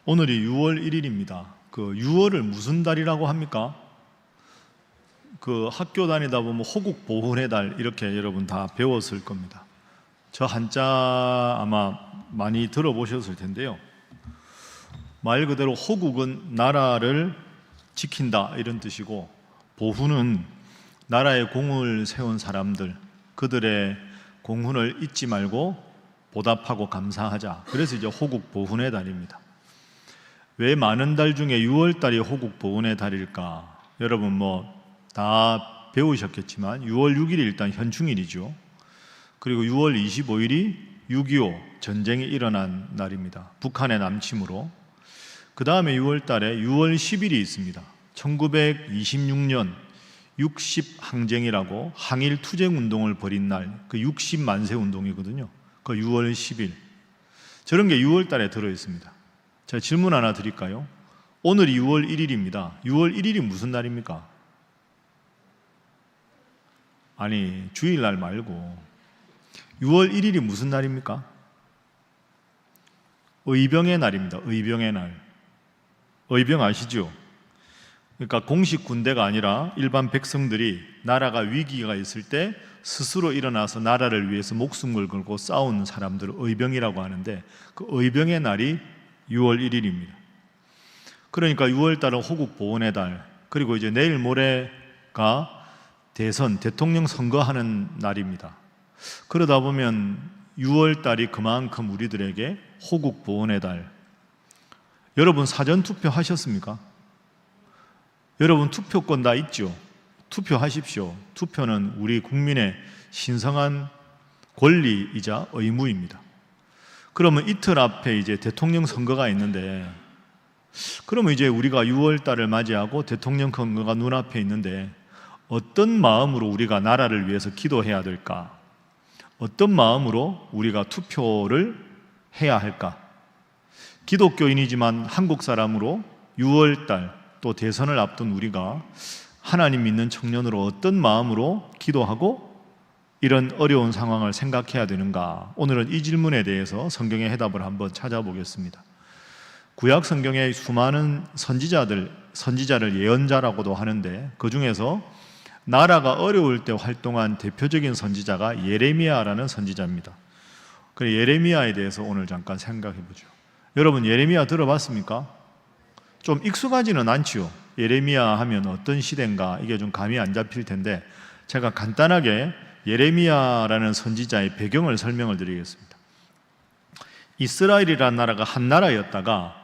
오늘이 6월 1일입니다. 그 6월을 무슨 달이라고 합니까? 그 학교 다니다 보면 호국 보훈의 달 이렇게 여러분 다 배웠을 겁니다. 저 한자 아마 많이 들어보셨을 텐데요. 말 그대로 호국은 나라를 지킨다 이런 뜻이고, 보훈은 나라에 공을 세운 사람들, 그들의 공훈을 잊지 말고 보답하고 감사하자. 그래서 이제 호국 보훈의 달입니다. 왜 많은 달 중에 6월 달이 호국 보훈의 달일까? 여러분 뭐 다 배우셨겠지만 6월 6일이 일단 현충일이죠. 그리고 6월 25일이 6.25 전쟁이 일어난 날입니다. 북한의 남침으로. 그 다음에 6월 달에 6월 10일이 있습니다. 1926년 60항쟁이라고 항일 투쟁 운동을 벌인 날, 그 60만세 운동이거든요. 그 6월 10일. 저런 게 6월 달에 들어 있습니다. 제가 질문 하나 드릴까요? 오늘이 6월 1일입니다. 6월 1일이 무슨 날입니까? 아니, 주일날 말고 6월 1일이 무슨 날입니까? 의병의 날입니다. 의병의 날. 의병 아시죠? 그러니까 공식 군대가 아니라 일반 백성들이 나라가 위기가 있을 때 스스로 일어나서 나라를 위해서 목숨을 걸고 싸우는 사람들을 의병이라고 하는데, 그 의병의 날이 6월 1일입니다. 그러니까 6월 달은 호국 보훈의 달, 그리고 이제 내일 모레가 대선, 대통령 선거하는 날입니다. 그러다 보면 6월 달이 그만큼 우리들에게 호국 보훈의 달. 여러분 사전 투표 하셨습니까? 여러분 투표권 다 있죠? 투표하십시오. 투표는 우리 국민의 신성한 권리이자 의무입니다. 그러면 이틀 앞에 이제 대통령 선거가 있는데, 그러면 이제 우리가 6월 달을 맞이하고 대통령 선거가 눈앞에 있는데 어떤 마음으로 우리가 나라를 위해서 기도해야 될까? 어떤 마음으로 우리가 투표를 해야 할까? 기독교인이지만 한국 사람으로 6월 달 또 대선을 앞둔 우리가 하나님 믿는 청년으로 어떤 마음으로 기도하고 이런 어려운 상황을 생각해야 되는가? 오늘은 이 질문에 대해서 성경의 해답을 한번 찾아보겠습니다. 구약 성경의 수많은 선지자를 예언자라고도 하는데, 그 중에서 나라가 어려울 때 활동한 대표적인 선지자가 예레미야라는 선지자입니다. 그 예레미야에 대해서 오늘 잠깐 생각해 보죠. 여러분 예레미야 들어봤습니까? 좀 익숙하지는 않지요. 예레미야 하면 어떤 시대인가 이게 좀 감이 안 잡힐 텐데, 제가 간단하게 예레미야라는 선지자의 배경을 설명을 드리겠습니다. 이스라엘이라는 나라가 한 나라였다가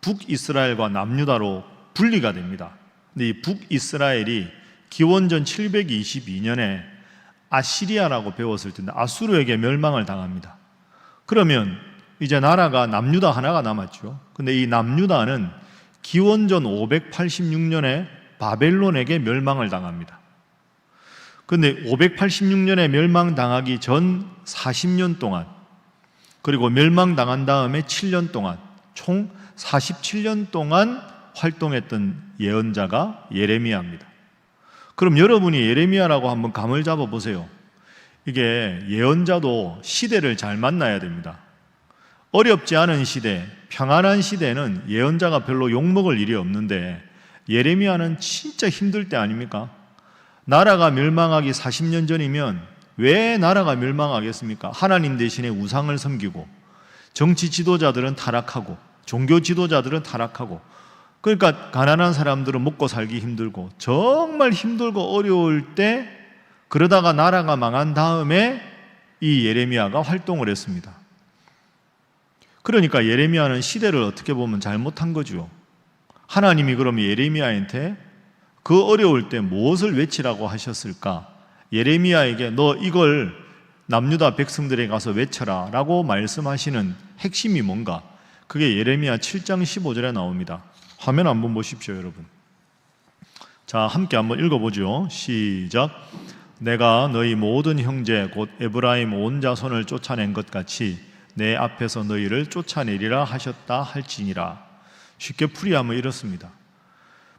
북이스라엘과 남유다로 분리가 됩니다. 근데 이 북이스라엘이 기원전 722년에 아시리아라고 배웠을 텐데 아수르에게 멸망을 당합니다. 그러면 이제 나라가 남유다 하나가 남았죠. 근데 이 남유다는 기원전 586년에 바벨론에게 멸망을 당합니다. 근데 586년에 멸망당하기 전 40년 동안, 그리고 멸망당한 다음에 7년 동안, 총 47년 동안 활동했던 예언자가 예레미야입니다. 그럼 여러분이 예레미야라고 한번 감을 잡아보세요. 이게 예언자도 시대를 잘 만나야 됩니다. 어렵지 않은 시대, 평안한 시대는 예언자가 별로 욕먹을 일이 없는데, 예레미야는 진짜 힘들 때 아닙니까? 나라가 멸망하기 40년 전이면 왜 나라가 멸망하겠습니까? 하나님 대신에 우상을 섬기고, 정치 지도자들은 타락하고, 종교 지도자들은 타락하고, 그러니까 가난한 사람들은 먹고 살기 힘들고, 정말 힘들고 어려울 때, 그러다가 나라가 망한 다음에 이 예레미야가 활동을 했습니다. 그러니까 예레미야는 시대를 어떻게 보면 잘못한 거죠. 하나님이 그럼 예레미야한테 그 어려울 때 무엇을 외치라고 하셨을까? 예레미야에게 너 이걸 남유다 백성들에게 가서 외쳐라 라고 말씀하시는 핵심이 뭔가? 그게 예레미야 7장 15절에 나옵니다. 화면 한번 보십시오, 여러분. 자, 함께 한번 읽어보죠. 시작. 내가 너희 모든 형제 곧 에브라임 온 자손을 쫓아낸 것 같이 내 앞에서 너희를 쫓아내리라 하셨다 할지니라. 쉽게 풀이하면 이렇습니다.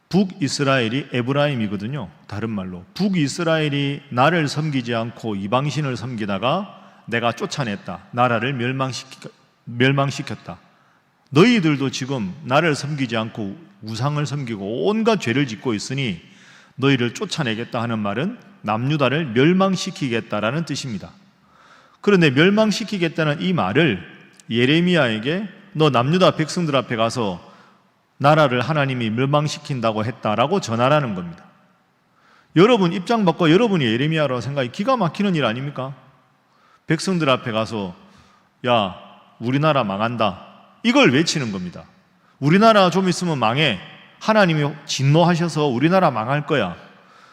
북이스라엘이 에브라임이거든요. 다른 말로 북이스라엘이 나를 섬기지 않고 이방신을 섬기다가 내가 쫓아냈다. 나라를 멸망시켰다. 너희들도 지금 나를 섬기지 않고 우상을 섬기고 온갖 죄를 짓고 있으니 너희를 쫓아내겠다 하는 말은 남유다를 멸망시키겠다라는 뜻입니다. 그런데 멸망시키겠다는 이 말을 예레미야에게 너 남유다 백성들 앞에 가서 나라를 하나님이 멸망시킨다고 했다라고 전하라는 겁니다. 여러분 입장 바꿔 여러분이 예레미야라고 생각이 기가 막히는 일 아닙니까? 백성들 앞에 가서 야 우리나라 망한다 이걸 외치는 겁니다. 우리나라 좀 있으면 망해. 하나님이 진노하셔서 우리나라 망할 거야.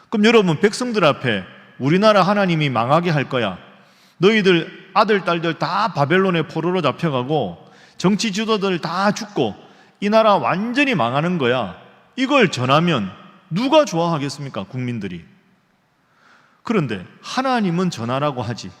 그럼 여러분 백성들 앞에 우리나라 하나님이 망하게 할 거야. 너희들 아들 딸들 다 바벨론의 포로로 잡혀가고 정치 지도자들 다 죽고 이 나라 완전히 망하는 거야. 이걸 전하면 누가 좋아하겠습니까? 국민들이. 그런데 하나님은 전하라고 하지.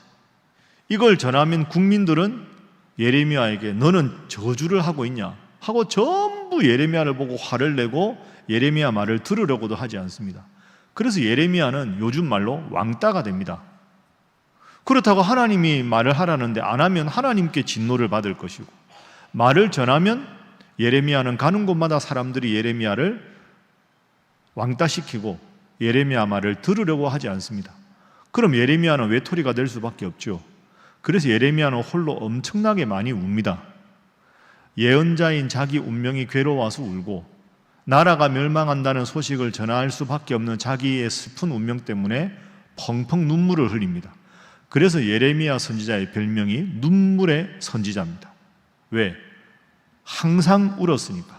이걸 전하면 국민들은 예레미야에게 너는 저주를 하고 있냐 하고 전부 예레미야를 보고 화를 내고 예레미야 말을 들으려고도 하지 않습니다. 그래서 예레미야는 요즘 말로 왕따가 됩니다. 그렇다고 하나님이 말을 하라는데 안 하면 하나님께 진노를 받을 것이고, 말을 전하면 예레미야는 가는 곳마다 사람들이 예레미야를 왕따시키고 예레미야 말을 들으려고 하지 않습니다. 그럼 예레미야는 외톨이가 될 수밖에 없죠. 그래서 예레미야는 홀로 엄청나게 많이 웁니다. 예언자인 자기 운명이 괴로워서 울고 나라가 멸망한다는 소식을 전할 수밖에 없는 자기의 슬픈 운명 때문에 펑펑 눈물을 흘립니다. 그래서 예레미야 선지자의 별명이 눈물의 선지자입니다. 왜? 항상 울었으니까.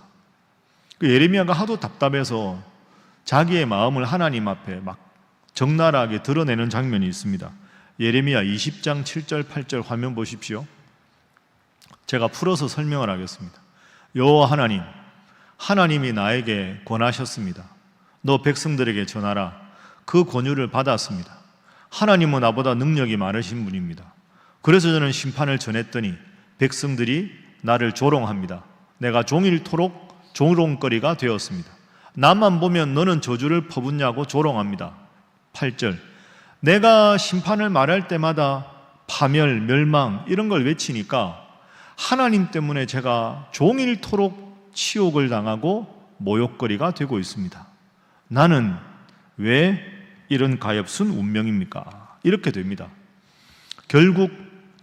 예레미야가 하도 답답해서 자기의 마음을 하나님 앞에 막 적나라하게 드러내는 장면이 있습니다. 예레미야 20장 7절 8절 화면 보십시오. 제가 풀어서 설명을 하겠습니다. 여호와 하나님, 하나님이 나에게 권하셨습니다. 너 백성들에게 전하라. 그 권유를 받았습니다. 하나님은 나보다 능력이 많으신 분입니다. 그래서 저는 심판을 전했더니 백성들이 나를 조롱합니다. 내가 종일토록 조롱거리가 되었습니다. 나만 보면 너는 저주를 퍼붓냐고 조롱합니다. 8절, 내가 심판을 말할 때마다 파멸, 멸망 이런 걸 외치니까 하나님 때문에 제가 종일토록 치욕을 당하고 모욕거리가 되고 있습니다. 나는 왜 이런 가엾은 운명입니까? 이렇게 됩니다. 결국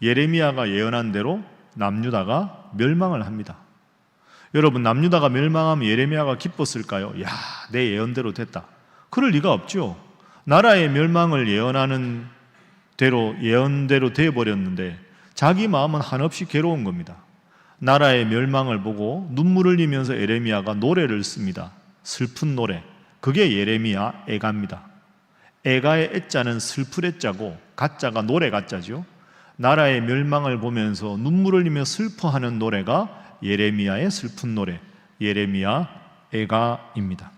예레미야가 예언한 대로 남유다가 멸망을 합니다. 여러분, 남유다가 멸망하면 예레미야가 기뻤을까요? 야, 내 예언대로 됐다. 그럴 리가 없죠. 나라의 멸망을 예언하는 대로 예언대로 되어버렸는데 자기 마음은 한없이 괴로운 겁니다. 나라의 멸망을 보고 눈물을 흘리면서 예레미야가 노래를 씁니다. 슬픈 노래. 그게 예레미야 애가입니다. 애가의 애자는 슬플 애자고 가자가 노래 가자죠. 나라의 멸망을 보면서 눈물을 흘리며 슬퍼하는 노래가 예레미야의 슬픈 노래, 예레미야 애가입니다.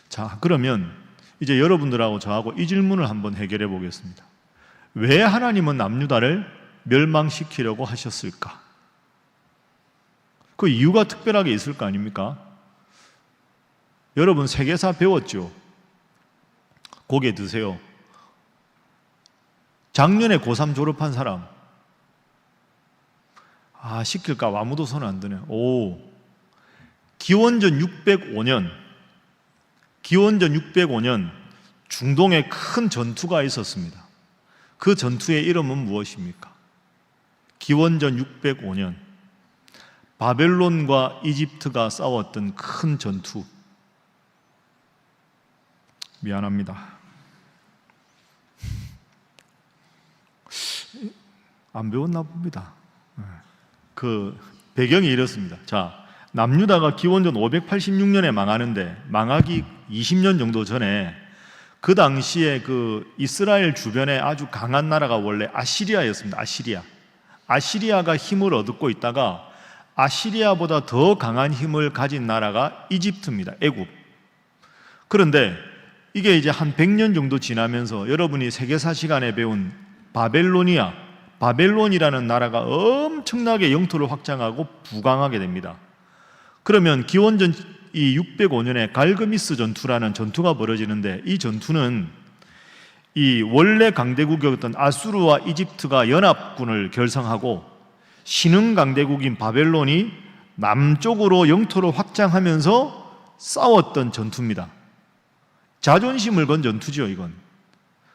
자, 그러면 이제 여러분들하고 저하고 이 질문을 한번 해결해 보겠습니다. 왜 하나님은 남유다를 멸망시키려고 하셨을까? 그 이유가 특별하게 있을 거 아닙니까? 여러분 세계사 배웠죠? 고개 드세요. 작년에 고3 졸업한 사람. 시킬까? 아무도 손 안 드네. 기원전 605년 중동에 큰 전투가 있었습니다. 그 전투의 이름은 무엇입니까? 기원전 605년 바벨론과 이집트가 싸웠던 큰 전투. 미안합니다. 안 배웠나 봅니다. 그 배경이 이렇습니다. 자, 남유다가 기원전 586년에 망하는데 망하기 20년 정도 전에 그 당시에 그 이스라엘 주변에 아주 강한 나라가 원래 아시리아였습니다. 아시리아가 힘을 얻고 있다가 아시리아보다 더 강한 힘을 가진 나라가 이집트입니다. 애굽. 그런데 이게 이제 한 100년 정도 지나면서 여러분이 세계사 시간에 배운 바벨론이라는 나라가 엄청나게 영토를 확장하고 부강하게 됩니다. 그러면 기원전 605년에 갈그미스 전투라는 전투가 벌어지는데 이 전투는 이 원래 강대국이었던 아수르와 이집트가 연합군을 결성하고 신흥 강대국인 바벨론이 남쪽으로 영토를 확장하면서 싸웠던 전투입니다. 자존심을 건 전투죠, 이건.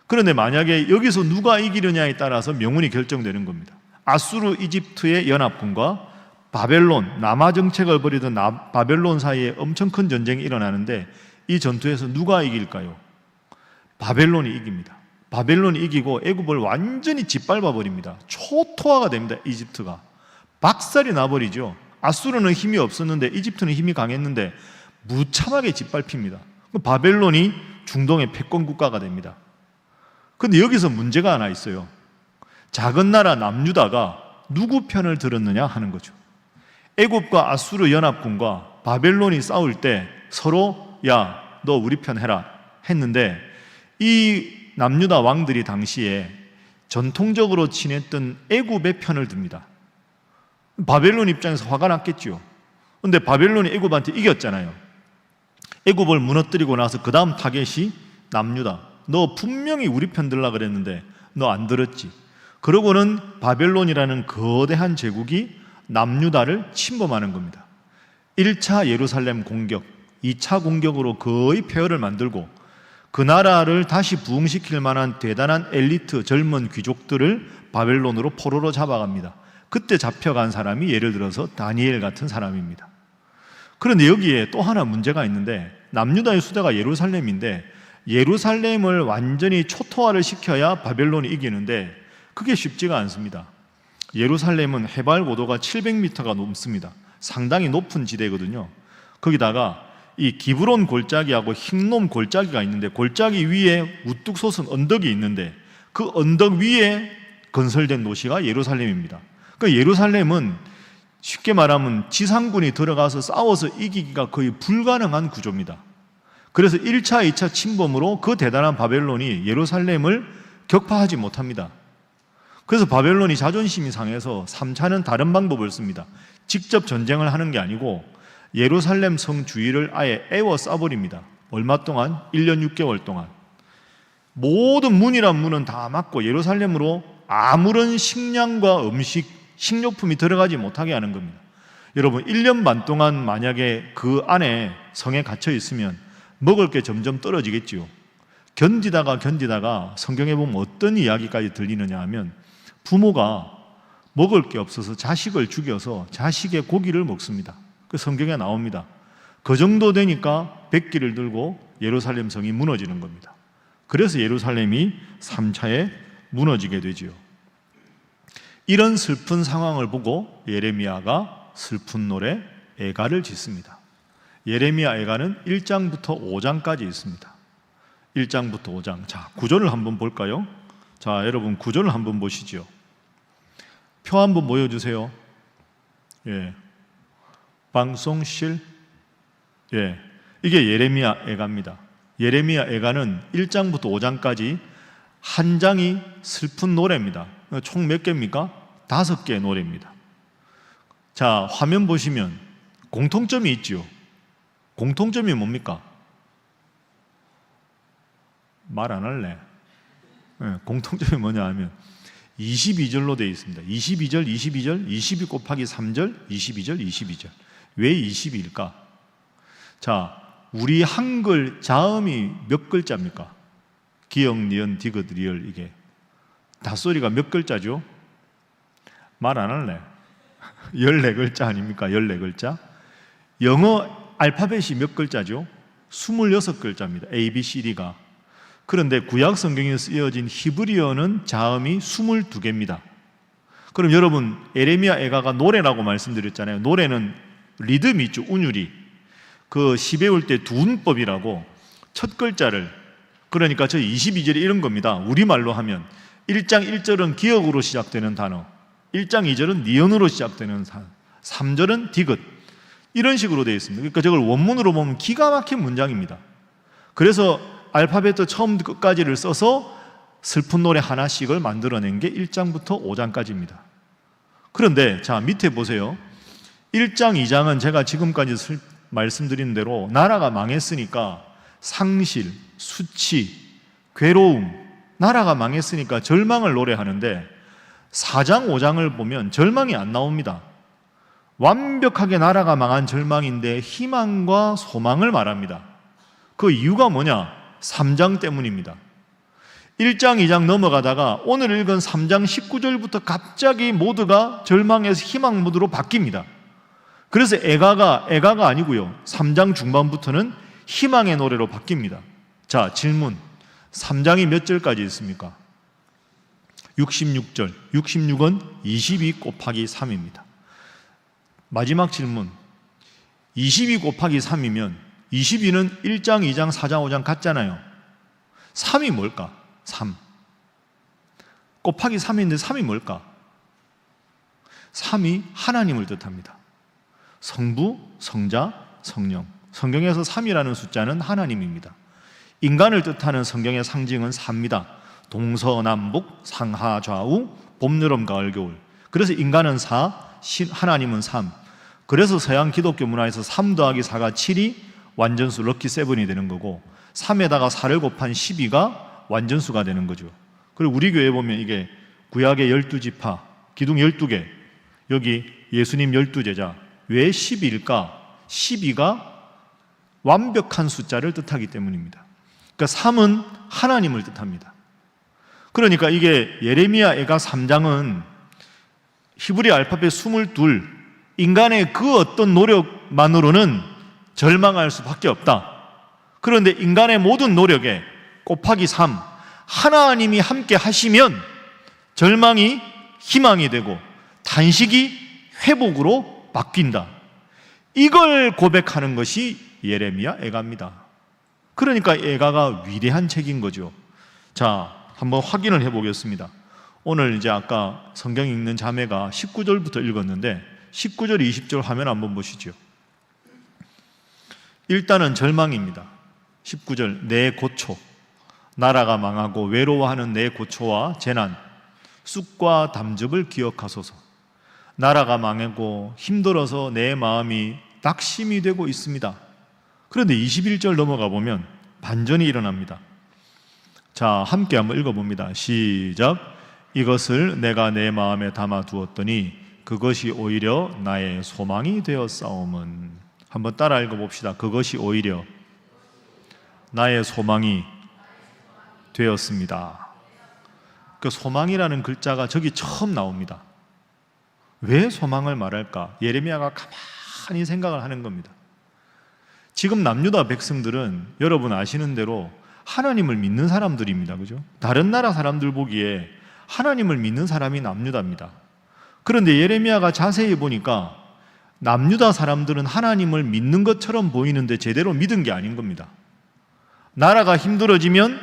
그런데 만약에 여기서 누가 이기느냐에 따라서 명운이 결정되는 겁니다. 아수르 이집트의 연합군과 바벨론, 남하 정책을 벌이던 바벨론 사이에 엄청 큰 전쟁이 일어나는데 이 전투에서 누가 이길까요? 바벨론이 이깁니다. 바벨론이 이기고 애굽을 완전히 짓밟아 버립니다. 초토화가 됩니다. 이집트가 박살이 나버리죠. 아수르는 힘이 없었는데 이집트는 힘이 강했는데 무참하게 짓밟힙니다. 바벨론이 중동의 패권 국가가 됩니다. 그런데 여기서 문제가 하나 있어요. 작은 나라 남유다가 누구 편을 들었느냐 하는 거죠. 애굽과 아수르 연합군과 바벨론이 싸울 때 서로 야, 너 우리 편 해라 했는데 이 남유다 왕들이 당시에 전통적으로 지냈던 애굽의 편을 듭니다. 바벨론 입장에서 화가 났겠죠. 그런데 바벨론이 애굽한테 이겼잖아요. 애굽을 무너뜨리고 나서 그 다음 타겟이 남유다. 너 분명히 우리 편 들라 그랬는데 너 안 들었지. 그러고는 바벨론이라는 거대한 제국이 남유다를 침범하는 겁니다. 1차 예루살렘 공격, 2차 공격으로 거의 폐허를 만들고 그 나라를 다시 부흥시킬 만한 대단한 엘리트 젊은 귀족들을 바벨론으로 포로로 잡아갑니다. 그때 잡혀간 사람이 예를 들어서 다니엘 같은 사람입니다. 그런데 여기에 또 하나 문제가 있는데 남유다의 수도가 예루살렘인데 예루살렘을 완전히 초토화를 시켜야 바벨론이 이기는데 그게 쉽지가 않습니다. 예루살렘은 해발 고도가 700m가 넘습니다. 상당히 높은 지대거든요. 거기다가 이 기브론 골짜기하고 흰놈 골짜기가 있는데 골짜기 위에 우뚝 솟은 언덕이 있는데 그 언덕 위에 건설된 도시가 예루살렘입니다. 그러니까 예루살렘은 쉽게 말하면 지상군이 들어가서 싸워서 이기기가 거의 불가능한 구조입니다. 그래서 1차, 2차 침범으로 그 대단한 바벨론이 예루살렘을 격파하지 못합니다. 그래서 바벨론이 자존심이 상해서 3차는 다른 방법을 씁니다. 직접 전쟁을 하는 게 아니고 예루살렘 성 주위를 아예 에워싸버립니다. 얼마 동안? 1년 6개월 동안. 모든 문이란 문은 다 막고 예루살렘으로 아무런 식량과 음식, 식료품이 들어가지 못하게 하는 겁니다. 여러분 1년 반 동안 만약에 그 안에 성에 갇혀 있으면 먹을 게 점점 떨어지겠지요. 견디다가 성경에 보면 어떤 이야기까지 들리느냐 하면 부모가 먹을 게 없어서 자식을 죽여서 자식의 고기를 먹습니다. 그 성경에 나옵니다. 그 정도 되니까 백기를 들고 예루살렘 성이 무너지는 겁니다. 그래서 예루살렘이 3차에 무너지게 되지요. 이런 슬픈 상황을 보고 예레미야가 슬픈 노래 애가를 짓습니다. 예레미야 애가는 1장부터 5장까지 있습니다. 1장부터 5장. 자, 구절을 한번 볼까요? 자, 여러분 구절을 한번 보시죠. 표 한번 보여주세요. 예. 방송실. 예. 이게 예레미야 애가입니다. 예레미야 애가는 1장부터 5장까지 한 장이 슬픈 노래입니다. 총 몇 개입니까? 5개의 노래입니다. 자, 화면 보시면 공통점이 있죠. 공통점이 뭡니까? 말 안 할래. 네, 공통점이 뭐냐 하면 22절로 되어 있습니다. 22절, 22 곱하기 3절, 22절. 왜 22일까? 자, 우리 한글 자음이 몇 글자입니까? 기역, 니은, 디귿, 리을 이게 닷소리가 몇 글자죠? 말 안 할래. 14글자 아닙니까? 14글자. 영어 알파벳이 몇 글자죠? 26글자입니다. A, B, C, D가. 그런데 구약 성경에 쓰여진 히브리어는 자음이 22개입니다. 그럼 여러분 예레미야 애가가 노래라고 말씀드렸잖아요. 노래는 리듬이 있죠. 운율이. 그 시 배울 때 두운법이라고 첫 글자를, 그러니까 저 22절이 이런 겁니다. 우리말로 하면 1장 1절은 기역으로 시작되는 단어, 1장 2절은 니은으로 시작되는 단어, 3절은 디귿, 이런 식으로 되어 있습니다. 그러니까 저걸 원문으로 보면 기가 막힌 문장입니다. 그래서 알파벳도 처음부터 끝까지를 써서 슬픈 노래 하나씩을 만들어낸 게 1장부터 5장까지입니다. 그런데 자, 밑에 보세요. 1장, 2장은 제가 지금까지 말씀드린 대로 나라가 망했으니까 상실, 수치, 괴로움, 나라가 망했으니까 절망을 노래하는데 4장, 5장을 보면 절망이 안 나옵니다. 완벽하게 나라가 망한 절망인데 희망과 소망을 말합니다. 그 이유가 뭐냐? 3장 때문입니다. 1장, 2장 넘어가다가 오늘 읽은 3장 19절부터 갑자기 모두가 절망에서 희망 모드로 바뀝니다. 그래서 애가가 아니고요, 3장 중반부터는 희망의 노래로 바뀝니다. 자, 질문. 3장이 몇 절까지 있습니까? 66절. 66은 22 곱하기 3입니다. 마지막 질문. 22 곱하기 3이면 22는 1장, 2장, 4장, 5장 같잖아요. 3이 뭘까? 3 곱하기 3인데 3이 뭘까? 3이 하나님을 뜻합니다. 성부, 성자, 성령. 성경에서 3이라는 숫자는 하나님입니다. 인간을 뜻하는 성경의 상징은 4입니다. 동서남북, 상하 좌우, 봄, 여름, 가을, 겨울. 그래서 인간은 4, 하나님은 3. 그래서 서양 기독교 문화에서 3 더하기 4가 7이 완전수 럭키 7이 되는 거고, 3에다가 4를 곱한 12가 완전수가 되는 거죠. 그리고 우리 교회에 보면 이게 구약의 12지파, 기둥 12개, 여기 예수님 12제자. 왜 12일까? 12가 완벽한 숫자를 뜻하기 때문입니다. 그러니까 3은 하나님을 뜻합니다. 그러니까 이게 예레미야 애가 3장은 히브리 알파벳 22, 인간의 그 어떤 노력만으로는 절망할 수밖에 없다. 그런데 인간의 모든 노력에 곱하기 3, 하나님이 함께 하시면 절망이 희망이 되고 탄식이 회복으로 바뀐다. 이걸 고백하는 것이 예레미야 애가입니다. 그러니까 애가가 위대한 책인 거죠. 자, 한번 확인을 해보겠습니다. 오늘 이제 아까 성경 읽는 자매가 19절부터 읽었는데 19절, 20절 화면 한번 보시죠. 일단은 절망입니다. 19절, 내 고초, 나라가 망하고 외로워하는 내 고초와 재난, 쑥과 담즙을 기억하소서. 나라가 망하고 힘들어서 내 마음이 낙심이 되고 있습니다. 그런데 21절 넘어가 보면 반전이 일어납니다. 자, 함께 한번 읽어봅니다. 시작. 이것을 내가 내 마음에 담아 두었더니 그것이 오히려 나의 소망이 되었사오면. 한번 따라 읽어봅시다. 그것이 오히려 나의 소망이 되었습니다. 그 소망이라는 글자가 저기 처음 나옵니다. 왜 소망을 말할까? 예레미야가 가만히 생각을 하는 겁니다. 지금 남유다 백성들은 여러분 아시는 대로 하나님을 믿는 사람들입니다. 그죠? 다른 나라 사람들 보기에 하나님을 믿는 사람이 남유다입니다. 그런데 예레미야가 자세히 보니까 남유다 사람들은 하나님을 믿는 것처럼 보이는데 제대로 믿은 게 아닌 겁니다. 나라가 힘들어지면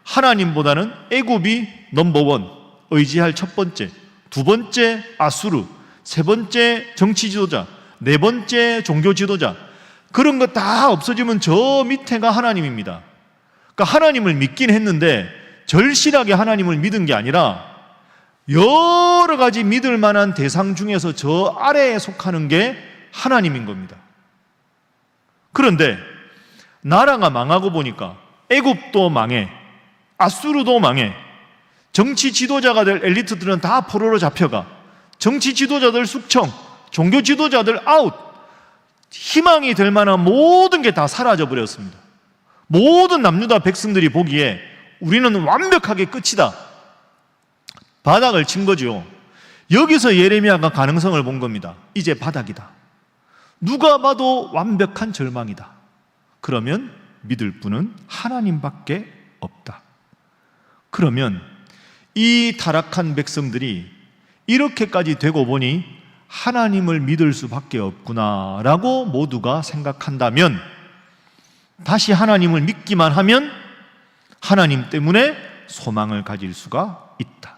하나님보다는 애굽이 넘버원, 의지할 첫 번째, 두 번째 아수르, 세 번째 정치 지도자, 네 번째 종교 지도자, 그런 거 다 없어지면 저 밑에가 하나님입니다. 그러니까 하나님을 믿긴 했는데 절실하게 하나님을 믿은 게 아니라 여러 가지 믿을 만한 대상 중에서 저 아래에 속하는 게 하나님인 겁니다. 그런데 나라가 망하고 보니까 애굽도 망해, 아수르도 망해, 정치 지도자가 될 엘리트들은 다 포로로 잡혀가, 정치 지도자들 숙청, 종교 지도자들 아웃, 희망이 될 만한 모든 게 다 사라져 버렸습니다. 모든 남유다 백성들이 보기에 우리는 완벽하게 끝이다, 바닥을 친 거죠. 여기서 예레미야가 가능성을 본 겁니다. 이제 바닥이다, 누가 봐도 완벽한 절망이다. 그러면 믿을 분은 하나님밖에 없다. 그러면 이 타락한 백성들이 이렇게까지 되고 보니 하나님을 믿을 수밖에 없구나라고 모두가 생각한다면, 다시 하나님을 믿기만 하면 하나님 때문에 소망을 가질 수가 있다.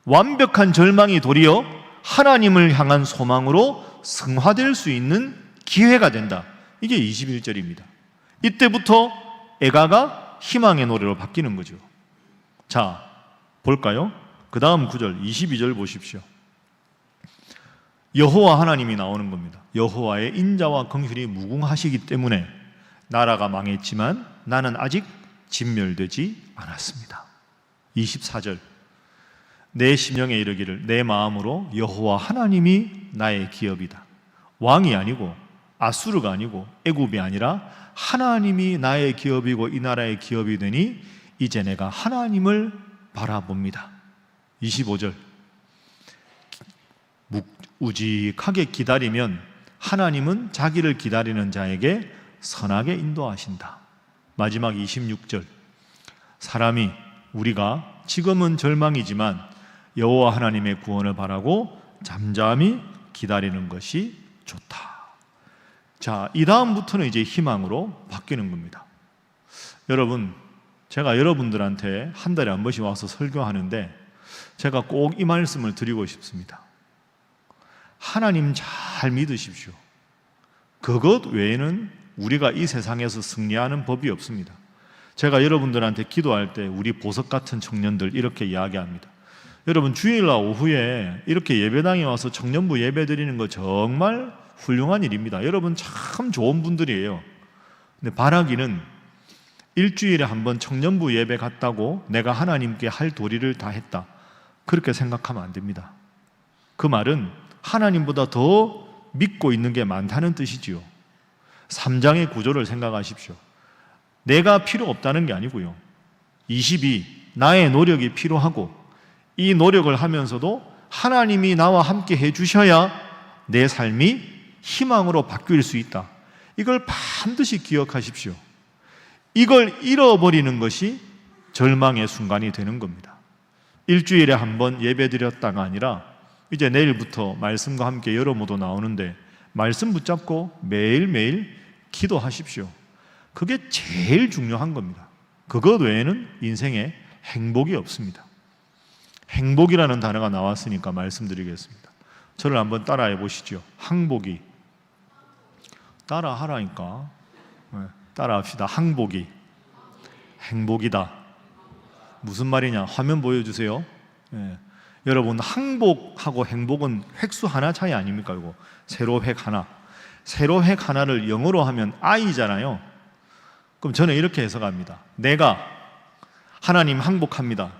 완벽한 절망이 도리어 하나님을 향한 소망으로 승화될 수 있는 기회가 된다. 이게 21절입니다. 이때부터 애가가 희망의 노래로 바뀌는 거죠. 자, 볼까요? 그 다음 9절, 22절 보십시오. 여호와 하나님이 나오는 겁니다. 여호와의 인자와 긍휼이 무궁하시기 때문에 나라가 망했지만 나는 아직 진멸되지 않았습니다. 24절, 내 심령에 이르기를 내 마음으로 여호와 하나님이 나의 기업이다. 왕이 아니고 아수르가 아니고 애굽이 아니라 하나님이 나의 기업이고 이 나라의 기업이 되니 이제 내가 하나님을 바라봅니다. 25절 우직하게 기다리면 하나님은 자기를 기다리는 자에게 선하게 인도하신다. 마지막 26절 사람이 우리가 지금은 절망이지만 여호와 하나님의 구원을 바라고 잠잠히 기다리는 것이 좋다. 자, 이 다음부터는 이제 희망으로 바뀌는 겁니다. 여러분, 제가 여러분들한테 한 달에 한 번씩 와서 설교하는데 제가 꼭 이 말씀을 드리고 싶습니다. 하나님 잘 믿으십시오. 그것 외에는 우리가 이 세상에서 승리하는 법이 없습니다. 제가 여러분들한테 기도할 때 우리 보석 같은 청년들 이렇게 이야기합니다. 여러분, 주일날 오후에 이렇게 예배당에 와서 청년부 예배 드리는 거 정말 훌륭한 일입니다. 여러분 참 좋은 분들이에요. 근데 바라기는 일주일에 한 번 청년부 예배 갔다고 내가 하나님께 할 도리를 다 했다, 그렇게 생각하면 안 됩니다. 그 말은 하나님보다 더 믿고 있는 게 많다는 뜻이지요. 3장의 구조를 생각하십시오. 내가 필요 없다는 게 아니고요. 22, 나의 노력이 필요하고 이 노력을 하면서도 하나님이 나와 함께 해주셔야 내 삶이 희망으로 바뀔 수 있다. 이걸 반드시 기억하십시오. 이걸 잃어버리는 것이 절망의 순간이 되는 겁니다. 일주일에 한 번 예배 드렸다가 아니라 이제 내일부터 말씀과 함께 여러 모도 나오는데 말씀 붙잡고 매일매일 기도하십시오. 그게 제일 중요한 겁니다. 그것 외에는 인생에 행복이 없습니다. 행복이라는 단어가 나왔으니까 말씀드리겠습니다. 저를 한번 따라해 보시죠. 항복이. 따라하라니까. 따라합시다. 항복이 행복이다. 무슨 말이냐? 화면 보여주세요. 여러분, 항복하고 행복은 획수 하나 차이 아닙니까? 이거 세로 획 하나. 세로 획 하나를 영어로 하면 I잖아요. 그럼 저는 이렇게 해석합니다. 내가 하나님 항복합니다.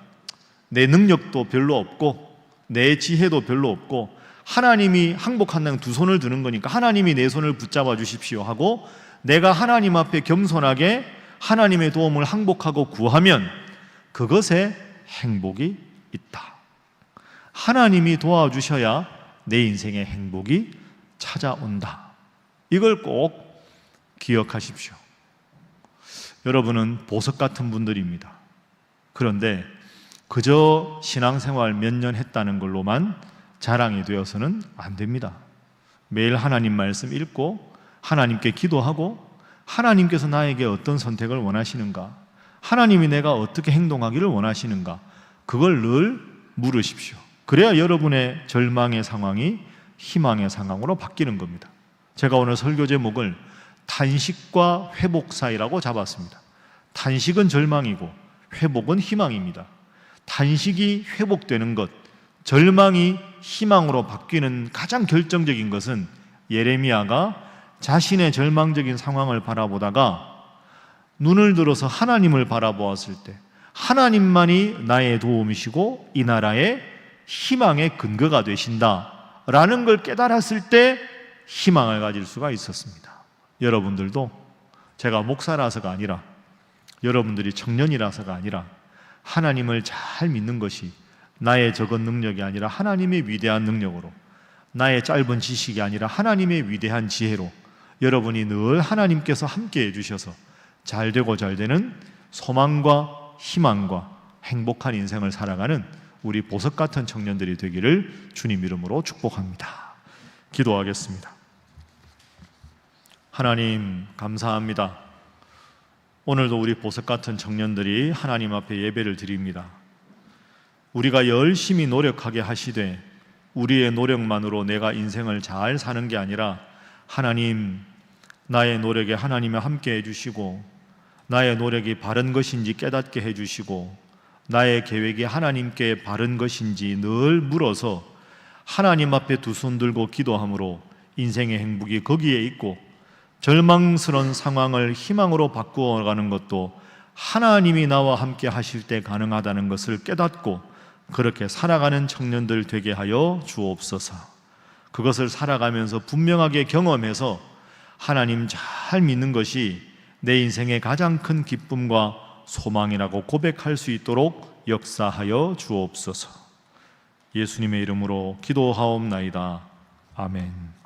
내 능력도 별로 없고 내 지혜도 별로 없고 하나님이 항복한다는 두 손을 드는 거니까 하나님이 내 손을 붙잡아 주십시오 하고 내가 하나님 앞에 겸손하게 하나님의 도움을 항복하고 구하면 그것에 행복이 있다. 하나님이 도와주셔야 내 인생의 행복이 찾아온다. 이걸 꼭 기억하십시오. 여러분은 보석 같은 분들입니다. 그런데 그저 신앙생활 몇 년 했다는 걸로만 자랑이 되어서는 안 됩니다. 매일 하나님 말씀 읽고 하나님께 기도하고 하나님께서 나에게 어떤 선택을 원하시는가, 하나님이 내가 어떻게 행동하기를 원하시는가, 그걸 늘 물으십시오. 그래야 여러분의 절망의 상황이 희망의 상황으로 바뀌는 겁니다. 제가 오늘 설교 제목을 탄식과 회복 사이라고 잡았습니다. 탄식은 절망이고 회복은 희망입니다. 탄식이 회복되는 것, 절망이 희망으로 바뀌는 가장 결정적인 것은 예레미야가 자신의 절망적인 상황을 바라보다가 눈을 들어서 하나님을 바라보았을 때 하나님만이 나의 도움이시고 이 나라의 희망의 근거가 되신다라는 걸 깨달았을 때 희망을 가질 수가 있었습니다. 여러분들도 제가 목사라서가 아니라 여러분들이 청년이라서가 아니라 하나님을 잘 믿는 것이 나의 적은 능력이 아니라 하나님의 위대한 능력으로, 나의 짧은 지식이 아니라 하나님의 위대한 지혜로 여러분이 늘 하나님께서 함께 해주셔서 잘되고 잘되는 소망과 희망과 행복한 인생을 살아가는 우리 보석 같은 청년들이 되기를 주님 이름으로 축복합니다. 기도하겠습니다. 하나님 감사합니다. 오늘도 우리 보석 같은 청년들이 하나님 앞에 예배를 드립니다. 우리가 열심히 노력하게 하시되 우리의 노력만으로 내가 인생을 잘 사는 게 아니라 하나님, 나의 노력에 하나님이 함께 해주시고 나의 노력이 바른 것인지 깨닫게 해주시고 나의 계획이 하나님께 바른 것인지 늘 물어서 하나님 앞에 두 손 들고 기도함으로 인생의 행복이 거기에 있고 절망스러운 상황을 희망으로 바꾸어가는 것도 하나님이 나와 함께 하실 때 가능하다는 것을 깨닫고 그렇게 살아가는 청년들 되게 하여 주옵소서. 그것을 살아가면서 분명하게 경험해서 하나님 잘 믿는 것이 내 인생의 가장 큰 기쁨과 소망이라고 고백할 수 있도록 역사하여 주옵소서. 예수님의 이름으로 기도하옵나이다. 아멘.